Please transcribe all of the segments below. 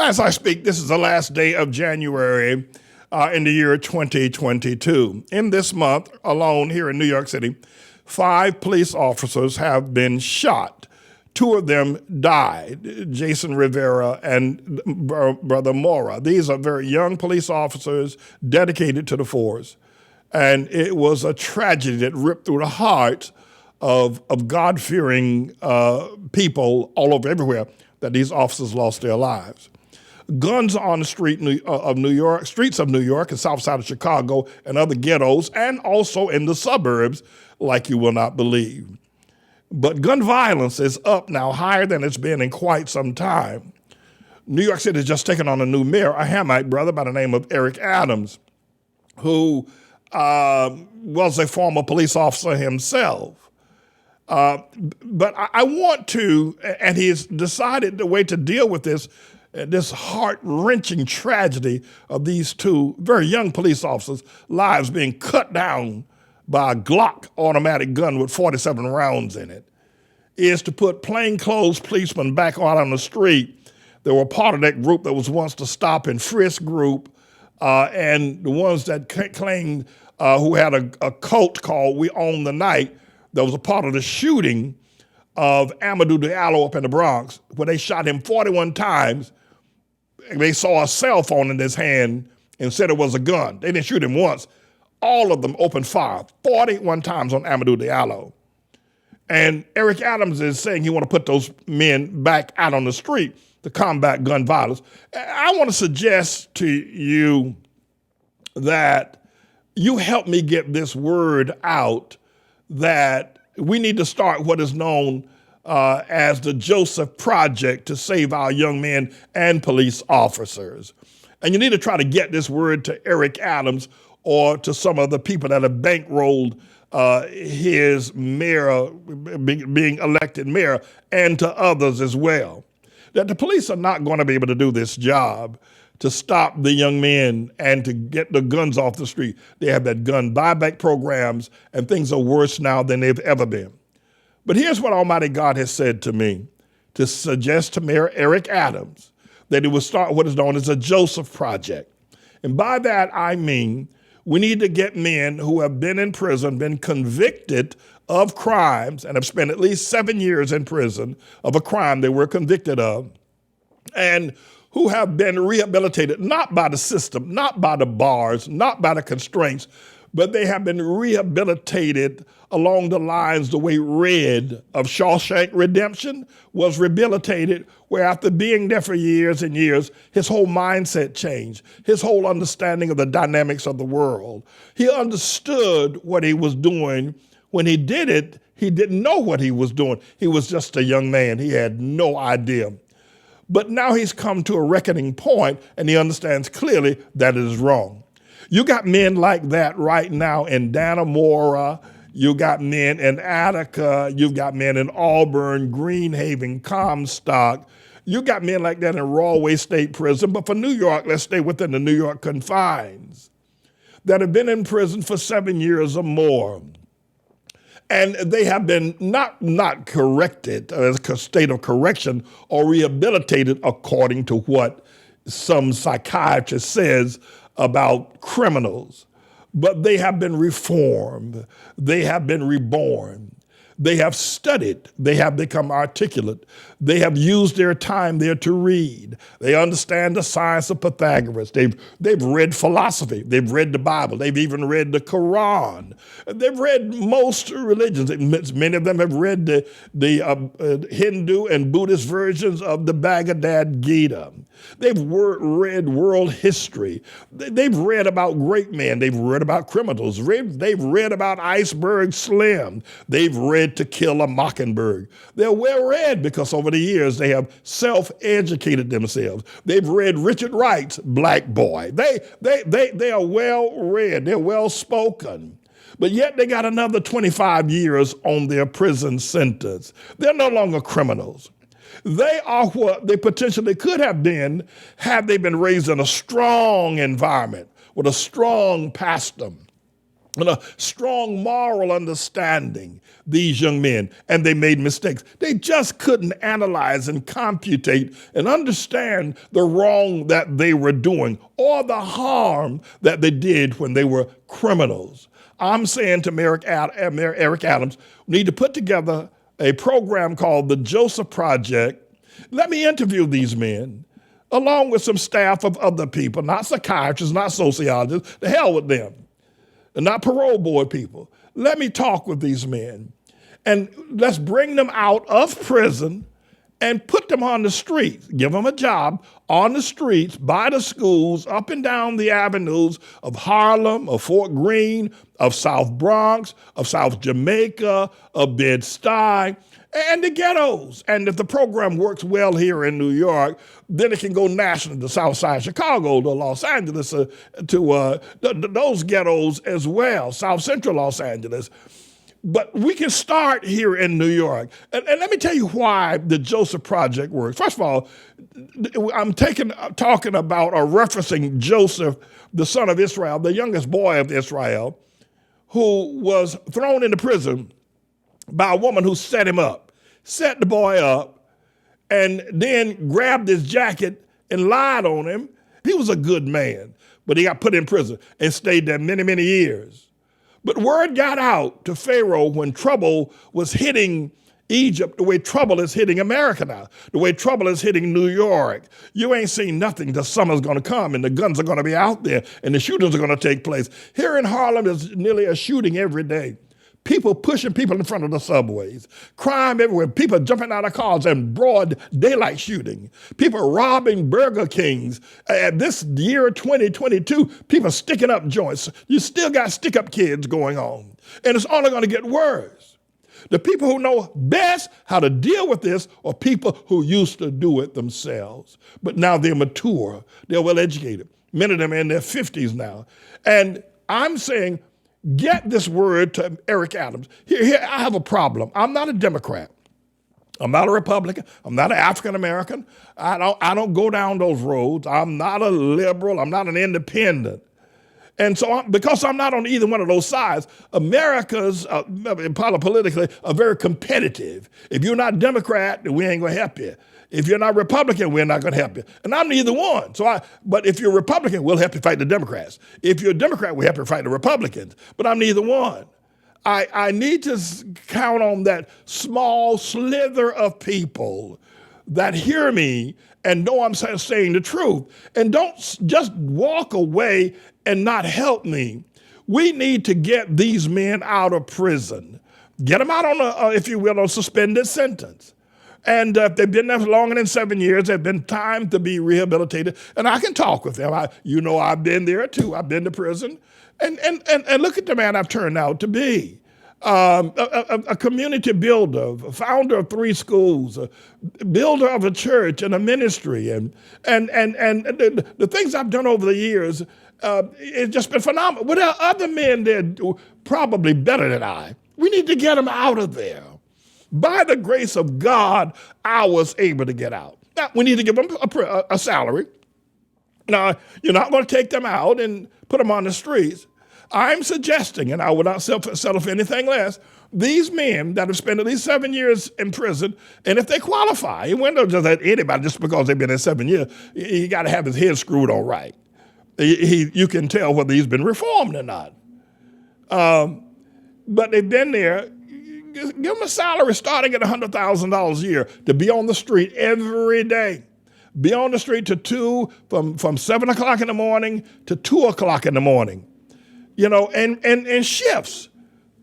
As I speak, this is the last day of January in the year 2022. In this month alone here in New York City, 5 police officers have been shot. 2 of them died, Jason Rivera and Brother Mora. These are very young police officers dedicated to the force. And it was a tragedy that ripped through the hearts of God-fearing people all over everywhere that these officers lost their lives. Guns on the streets of New York and south side of Chicago and other ghettos, and also in the suburbs, like you will not believe. But gun violence is up now, higher than it's been in quite some time. New York City has just taken on a new mayor, a Hamite brother by the name of Eric Adams, who was a former police officer himself. But I want to, and he's decided the way to deal with this heart-wrenching tragedy of these 2 very young police officers' lives being cut down by a Glock automatic gun with 47 rounds in it, is to put plainclothes policemen back out on the street. They were part of that group that was once the Stop and Frisk group, and the ones that claimed who had a cult called We Own the Night that was a part of the shooting of Amadou Diallo up in the Bronx, where they shot him 41 times. They saw a cell phone in his hand and said it was a gun. They didn't shoot him once. All of them opened fire 41 times on Amadou Diallo. And Eric Adams is saying he want to put those men back out on the street to combat gun violence. I want to suggest to you that you help me get this word out that we need to start what is known as the Joseph Project to save our young men and police officers. And you need to try to get this word to Eric Adams or to some of the people that have bankrolled his mayor, being elected mayor, and to others as well. That the police are not going to be able to do this job to stop the young men and to get the guns off the street. They have that gun buyback programs, and things are worse now than they've ever been. But here's what Almighty God has said to me, to suggest to Mayor Eric Adams that he will start what is known as a Joseph Project. And by that, I mean we need to get men who have been in prison, been convicted of crimes, and have spent at least 7 years in prison of a crime they were convicted of, and who have been rehabilitated, not by the system, not by the bars, not by the constraints, but they have been rehabilitated along the lines the way Red of Shawshank Redemption was rehabilitated, where after being there for years and years, his whole mindset changed, his whole understanding of the dynamics of the world. He understood what he was doing. When he did it, he didn't know what he was doing. He was just a young man. He had no idea. But now he's come to a reckoning point, and he understands clearly that it is wrong. You got men like that right now in Dannemora. You got men in Attica. You've got men in Auburn, Greenhaven, Comstock. You got men like that in Rahway State Prison. But for New York, let's stay within the New York confines, that have been in prison for 7 years or more. And they have been not corrected as a state of correction or rehabilitated according to what some psychiatrist says about criminals. But they have been reformed. They have been reborn. They have studied. They have become articulate. They have used their time there to read. They understand the science of Pythagoras. They've read philosophy. They've read the Bible. They've even read the Quran. They've read most religions. Many of them have read the Hindu and Buddhist versions of the Bhagavad Gita. They've read world history. They've read about great men. They've read about criminals. They've read about Iceberg Slim. They've read To Kill a Mockingbird. They're well read because over the years they have self-educated themselves. They've read Richard Wright's Black Boy. They are well read. They're well spoken. But yet they got another 25 years on their prison sentence. They're no longer criminals. They are what they potentially could have been had they been raised in a strong environment with a strong pastor, and a strong moral understanding, these young men, and they made mistakes. They just couldn't analyze and computate and understand the wrong that they were doing or the harm that they did when they were criminals. I'm saying to Eric Adams, we need to put together a program called the Joseph Project. Let me interview these men, along with some staff of other people, not psychiatrists, not sociologists, the hell with them, and not parole board people. Let me talk with these men, and let's bring them out of prison and put them on the streets, give them a job on the streets, by the schools, up and down the avenues of Harlem, of Fort Greene, of South Bronx, of South Jamaica, of Bed-Stuy, and the ghettos. And if the program works well here in New York, then it can go national to South Side Chicago, to Los Angeles, to those ghettos as well, South Central Los Angeles. But we can start here in New York. And let me tell you why the Joseph Project works. First of all, I'm talking about or referencing Joseph, the son of Israel, the youngest boy of Israel, who was thrown into prison by a woman who set him up, set the boy up, and then grabbed his jacket and lied on him. He was a good man, but he got put in prison and stayed there many, many years. But word got out to Pharaoh when trouble was hitting Egypt the way trouble is hitting America now, the way trouble is hitting New York. You ain't seen nothing. The summer's going to come and the guns are going to be out there and the shootings are going to take place. Here in Harlem, there's nearly a shooting every day. People pushing people in front of the subways, crime everywhere, people jumping out of cars and broad daylight shooting, people robbing Burger Kings. This year, 2022, people sticking up joints. You still got stick-up kids going on, and it's only going to get worse. The people who know best how to deal with this are people who used to do it themselves, but now they're mature, they're well-educated. Many of them are in their 50s now. And I'm saying, get this word to Eric Adams. Here, I have a problem. I'm not a Democrat. I'm not a Republican. I'm not an African American. I don't go down those roads. I'm not a liberal. I'm not an independent. And so because I'm not on either one of those sides, America's politically are very competitive. If you're not Democrat, we ain't going to help you. If you're not Republican, we're not going to help you. And I'm neither one. But if you're Republican, we'll help you fight the Democrats. If you're a Democrat, we'll help you fight the Republicans. But I'm neither one. I need to count on that small slither of people that hear me and know I'm saying the truth. And don't just walk away and not help me. We need to get these men out of prison. Get them out on a, if you will, a suspended sentence. And if they've been there for longer than 7 years, they've been time to be rehabilitated. And I can talk with them. I've been there too. I've been to prison. And look at the man I've turned out to be. A community builder, a founder of 3 schools, a builder of a church and a ministry. And the things I've done over the years, it's just been phenomenal. But there are other men there probably better than I. We need to get them out of there. By the grace of God, I was able to get out. Now, we need to give them a salary. Now, you're not going to take them out and put them on the streets. I'm suggesting, and I would not settle for anything less, these men that have spent at least 7 years in prison, and if they qualify, we don't just let anybody just because they've been there 7 years, he got to have his head screwed on right. You can tell whether he's been reformed or not. But they've been there. Give them a salary starting at $100,000 a year to be on the street every day. Be on the street from 7 o'clock in the morning to 2 o'clock in the morning. And shifts.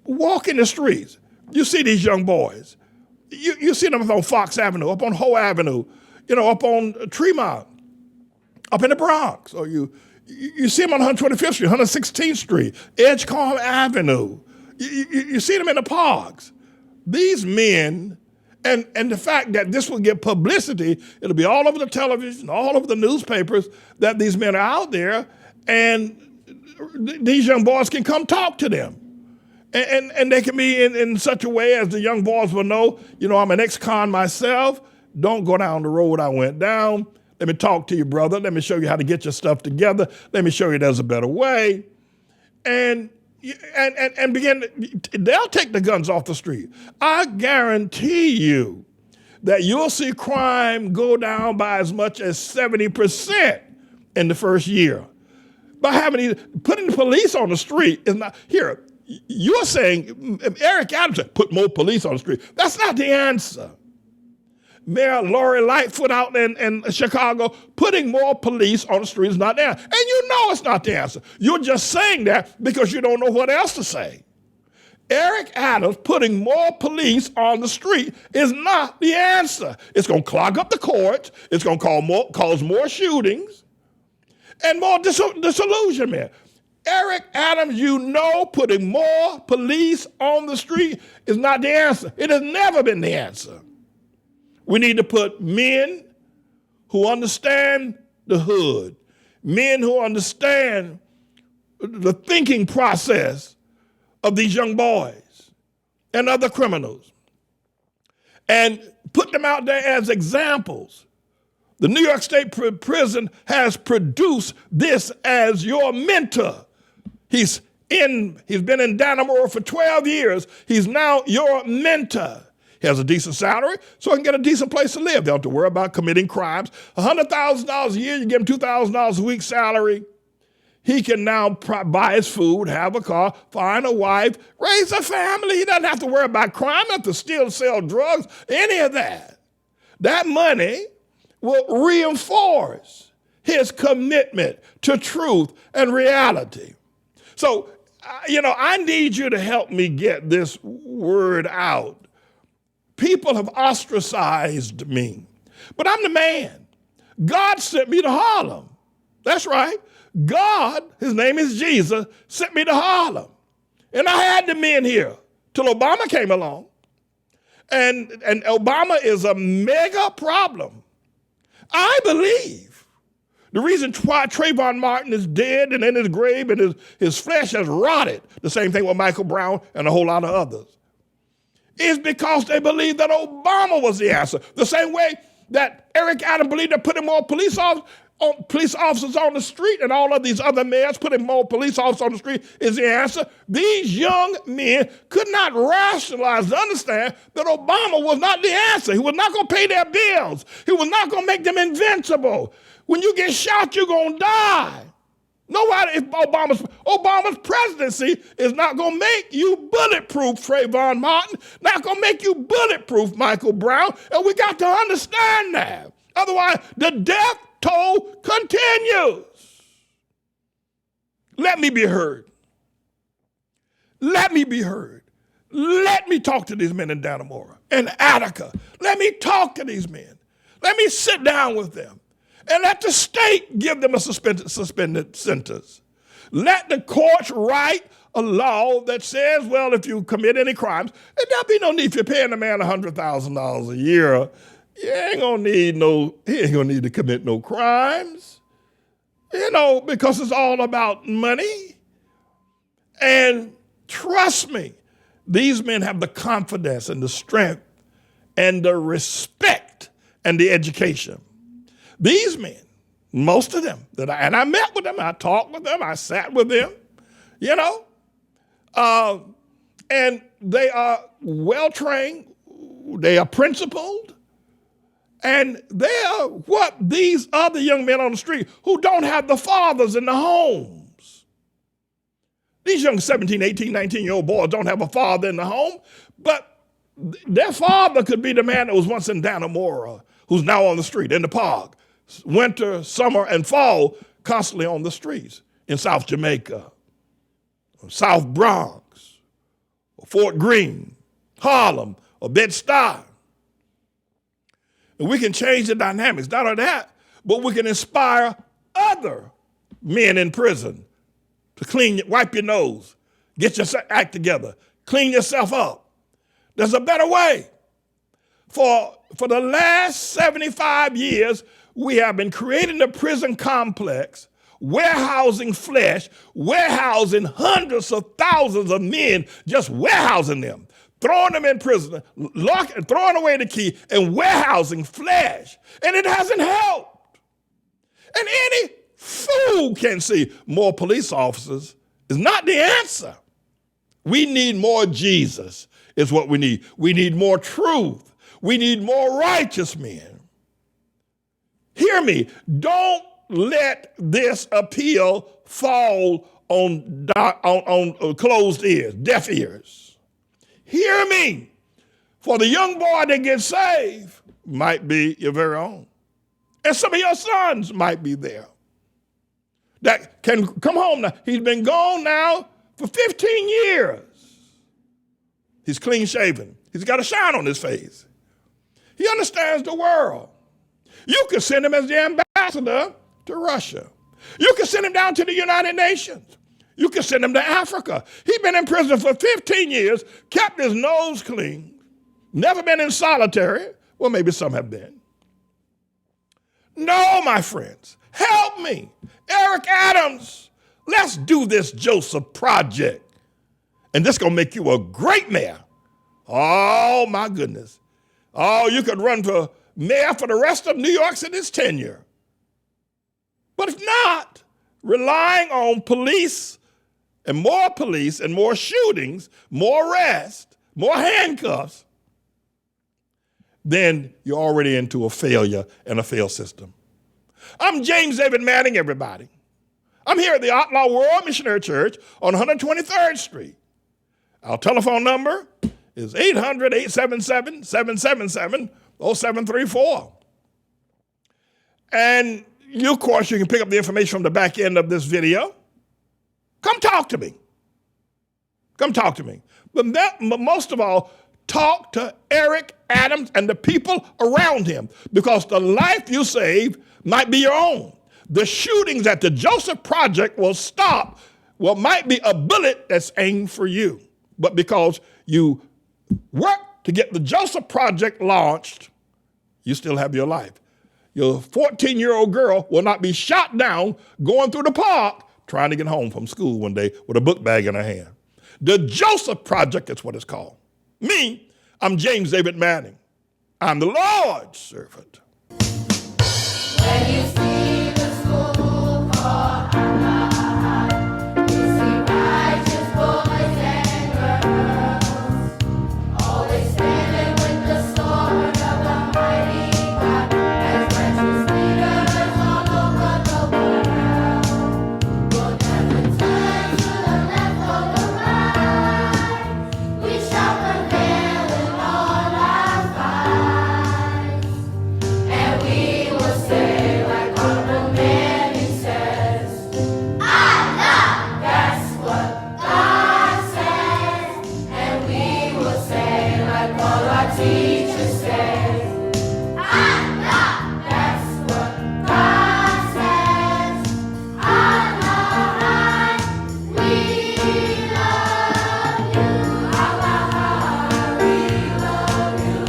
Walk in the streets. You see these young boys. You see them up on Fox Avenue, up on Hoe Avenue, up on Tremont, up in the Bronx. Or you see them on 125th Street, 116th Street, Edgecombe Avenue. You see them in the parks. These men, and the fact that this will get publicity, it'll be all over the television, all over the newspapers that these men are out there, and these young boys can come talk to them. And they can be in such a way as the young boys will know, I'm an ex-con myself. Don't go down the road I went down. Let me talk to you, brother. Let me show you how to get your stuff together. Let me show you there's a better way. And and they'll take the guns off the street. I guarantee you that you'll see crime go down by as much as 70% in the first year. By putting the police on the street is not, here, you're saying, Eric Adams said, put more police on the street. That's not the answer. Mayor Lori Lightfoot out in Chicago, putting more police on the street is not the answer. And you know it's not the answer. You're just saying that because you don't know what else to say. Eric Adams putting more police on the street is not the answer. It's going to clog up the courts. It's going to cause more shootings and more disillusionment. Eric Adams, you know, putting more police on the street is not the answer. It has never been the answer. We need to put men who understand the hood, men who understand the thinking process of these young boys and other criminals, and put them out there as examples. The New York State Prison has produced this as your mentor. He's been in Dannemora for 12 years. He's now your mentor. He has a decent salary, so he can get a decent place to live. They don't have to worry about committing crimes. $100,000 a year, you give him $2,000 a week salary. He can now buy his food, have a car, find a wife, raise a family. He doesn't have to worry about crime, not to steal, sell drugs, any of that. That money will reinforce his commitment to truth and reality. So, I need you to help me get this word out. People have ostracized me, but I'm the man. God sent me to Harlem. That's right. God, his name is Jesus, sent me to Harlem. And I had the men here till Obama came along. And Obama is a mega problem. I believe the reason why Trayvon Martin is dead and in his grave and his flesh has rotted, the same thing with Michael Brown and a whole lot of others, is because they believe that Obama was the answer. The same way that Eric Adams believed that putting more police officers on the street and all of these other mayors putting more police officers on the street is the answer. These young men could not rationalize to understand that Obama was not the answer. He was not going to pay their bills. He was not going to make them invincible. When you get shot, you're going to die. Nobody, if Obama's presidency is not going to make you bulletproof, Trayvon Martin, not going to make you bulletproof, Michael Brown, and we got to understand that. Otherwise, the death toll continues. Let me be heard. Let me be heard. Let me talk to these men in Dannemora and Attica. Let me talk to these men. Let me sit down with them. And let the state give them a suspended sentence. Let the courts write a law that says, well, if you commit any crimes, and there'll be no need if you're paying a man $100,000 a year. He ain't gonna need to commit no crimes, because it's all about money. And trust me, these men have the confidence and the strength and the respect and the education. These men, most of them, and I met with them, I talked with them, I sat with them, and they are well-trained, they are principled, and they are what these other young men on the street who don't have the fathers in the homes. These young 17, 18, 19-year-old boys don't have a father in the home, but their father could be the man that was once in Dannemora, who's now on the street, in the park, winter, summer, and fall, constantly on the streets in South Jamaica, South Bronx, or Fort Greene, Harlem, or Bed-Stuy. And we can change the dynamics. Not only that, but we can inspire other men in prison to wipe your nose, get your act together, clean yourself up. There's a better way. For the last 75 years, we have been creating a prison complex, warehousing flesh, warehousing hundreds of thousands of men, just warehousing them, throwing them in prison, throwing away the key, and warehousing flesh. And it hasn't helped. And any fool can see more police officers is not the answer. We need more Jesus is what we need. We need more truth. We need more righteous men. Hear me. Don't let this appeal fall on closed ears, deaf ears. Hear me. For the young boy that gets saved might be your very own. And some of your sons might be there that can come home now. He's been gone now for 15 years. He's clean shaven. He's got a shine on his face. He understands the world. You could send him as the ambassador to Russia. You could send him down to the United Nations. You could send him to Africa. He's been in prison for 15 years, kept his nose clean, never been in solitary. Well, maybe some have been. No, my friends, help me. Eric Adams, let's do this Joseph project. And this is going to make you a great mayor. Oh, my goodness. Oh, you could run for mayor for the rest of New York City's tenure. But if not, relying on police and more shootings, more arrests, more handcuffs, then you're already into a failure and a failed system. I'm James David Manning, everybody. I'm here at the ATLAH World Missionary Church on 123rd Street. Our telephone number is 800-877-777-0734. And you, of course, you can pick up the information from the back end of this video. Come talk to me. Come talk to me. But most of all, talk to Eric Adams and the people around him, because the life you save might be your own. The shootings at the Joseph Project will stop what might be a bullet that's aimed for you. But because you worked to get the Joseph Project launched, you still have your life. Your 14-year-old girl will not be shot down going through the park trying to get home from school one day with a book bag in her hand. The Joseph Project is what it's called. Me, I'm James David Manning. I'm the Lord's servant. When you see the school called ATLAH, you see righteous boys and girls, always standing with the sword of the mighty God, as righteous leaders all over the world. We'll never turn to the left or the right. We shall prevail in all our fights, and we will say, like Honorable Manny says, ATLAH, that's what God says. And we will say, like all our teachers say, ATLAH, that's what God says. ATLAH, we love you. ATLAH, we love you.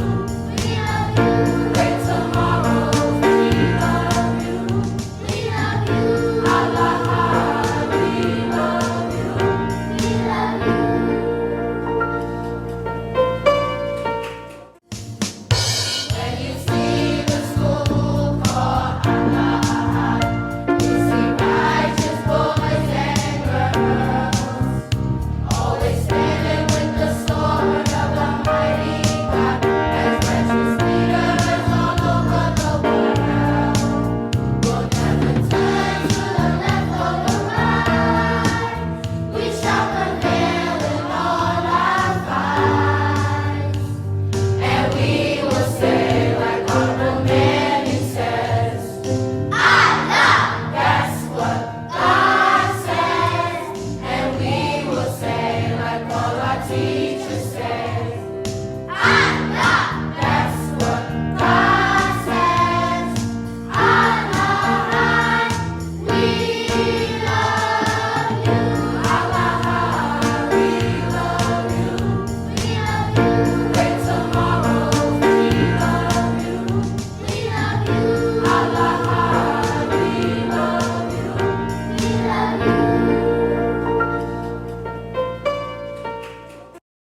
We love you. Great tomorrows, we love you. We love you. ATLAH, we love you. We love you. When you see the school called ATLAH, you see righteous boys and girls, always standing with the sword of the mighty God, as righteous leaders all over the world. We'll never turn to the left or the right. We shall prevail in all our fights, and we will say, like Honorable Manny says, ATLAH, that's what God says. And we will say, like all our teachers say,